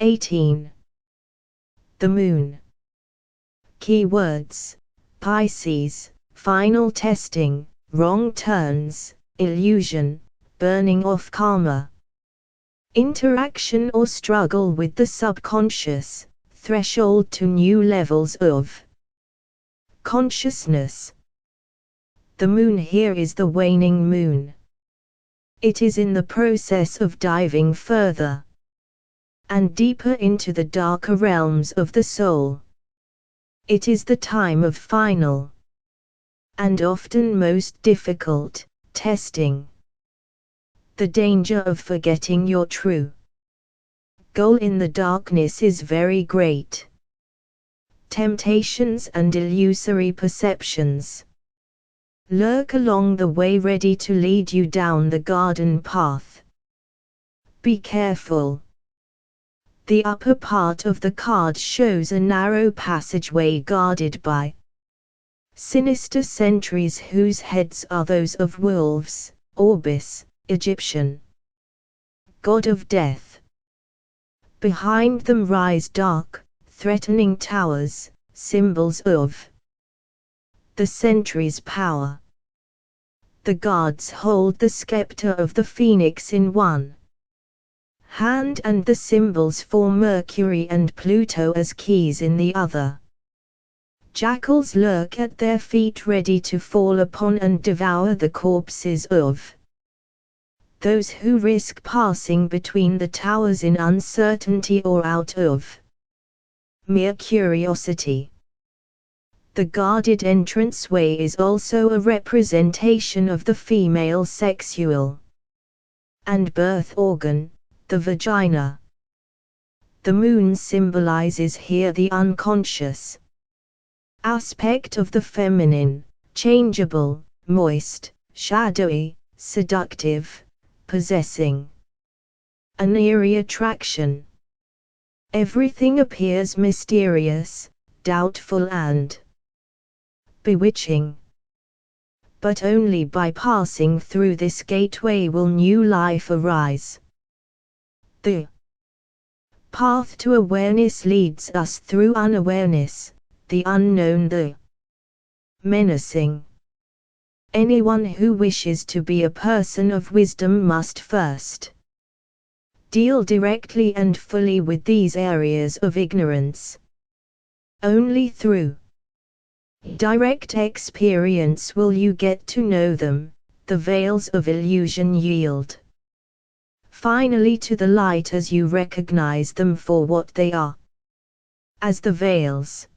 18. The Moon. Keywords: Pisces, final testing, wrong turns, illusion, burning off karma. Interaction or struggle with the subconscious, threshold to new levels of consciousness. The moon here is the waning moon. It is in the process of diving further and deeper into the darker realms of the soul. It is the time of final and often most difficult testing. The danger of forgetting your true goal in the darkness is very great. Temptations and illusory perceptions lurk along the way, ready to lead you down the garden path. Be careful. The upper part of the card shows a narrow passageway guarded by sinister sentries whose heads are those of wolves, Orbis, Egyptian god of death. Behind them rise dark, threatening towers, symbols of the sentry's power. The guards hold the scepter of the phoenix in one hand and the symbols for Mercury and Pluto as keys in the other. Jackals lurk at their feet, ready to fall upon and devour the corpses of those who risk passing between the towers in uncertainty or out of mere curiosity. The guarded entranceway is also a representation of the female sexual and birth organ, the vagina. The moon symbolizes here the unconscious aspect of the feminine, changeable, moist, shadowy, seductive, possessing an eerie attraction. Everything appears mysterious, doubtful and bewitching. But only by passing through this gateway will new life arise. The path to awareness leads us through unawareness, the unknown, the menacing. Anyone who wishes to be a person of wisdom must first deal directly and fully with these areas of ignorance. Only through direct experience will you get to know them. The veils of illusion yield finally to the light as you recognize them for what they are. As the veils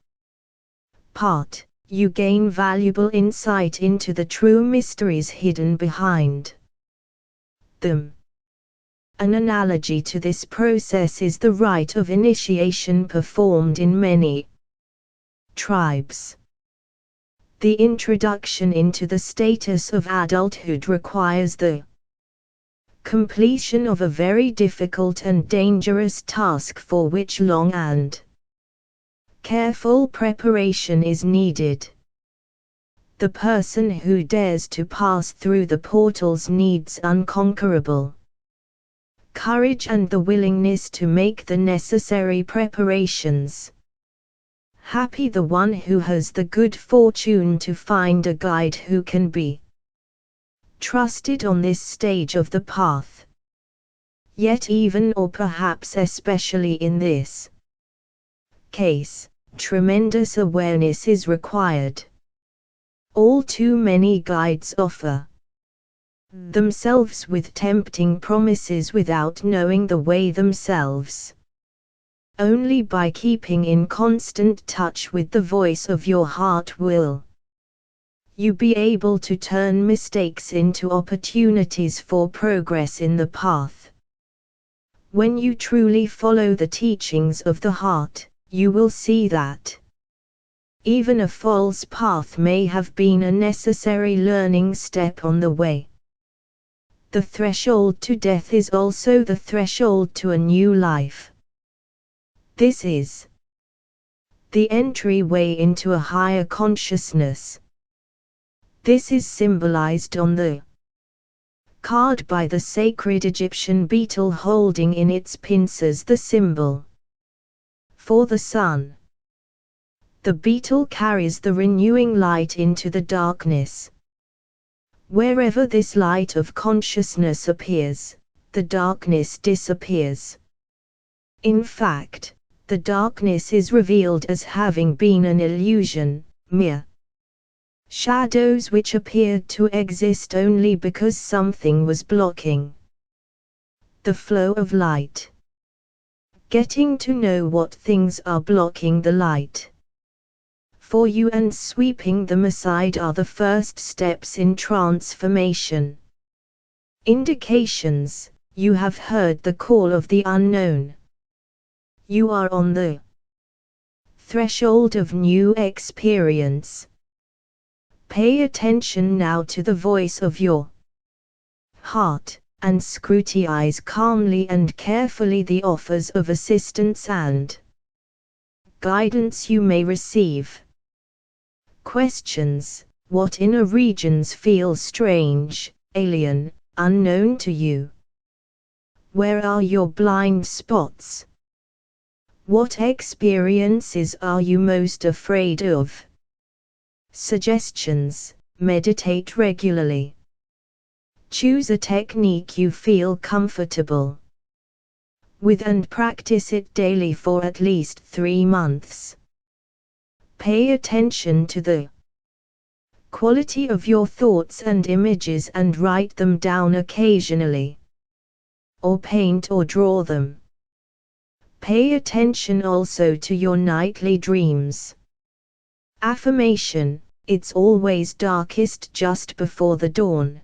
part, you gain valuable insight into the true mysteries hidden behind them. An analogy to this process is the rite of initiation performed in many tribes. The introduction into the status of adulthood requires the completion of a very difficult and dangerous task for which long and careful preparation is needed. The person who dares to pass through the portals needs unconquerable courage and the willingness to make the necessary preparations. Happy the one who has the good fortune to find a guide who can be trusted on this stage of the path. Yet even or perhaps especially in this case, tremendous awareness is required. All too many guides offer themselves with tempting promises without knowing the way themselves. Only by keeping in constant touch with the voice of your heart will you be able to turn mistakes into opportunities for progress in the path. When you truly follow the teachings of the heart, you will see that even a false path may have been a necessary learning step on the way. The threshold to death is also the threshold to a new life. This is the entryway into a higher consciousness. This is symbolized on the card by the sacred Egyptian beetle holding in its pincers the symbol for the sun. The beetle carries the renewing light into the darkness. Wherever this light of consciousness appears, the darkness disappears. In fact, the darkness is revealed as having been an illusion, mere shadows which appeared to exist only because something was blocking the flow of light. Getting to know what things are blocking the light for you and sweeping them aside are the first steps in transformation. Indications: you have heard the call of the unknown. You are on the threshold of new experience. Pay attention now to the voice of your heart, and scrutinize calmly and carefully the offers of assistance and guidance you may receive. Questions: what inner regions feel strange, alien, unknown to you? Where are your blind spots? What experiences are you most afraid of? Suggestions: meditate regularly. Choose a technique you feel comfortable with and practice it daily for at least 3 months. Pay attention to the quality of your thoughts and images and write them down occasionally. Or paint or draw them. Pay attention also to your nightly dreams. Affirmation: it's always darkest just before the dawn.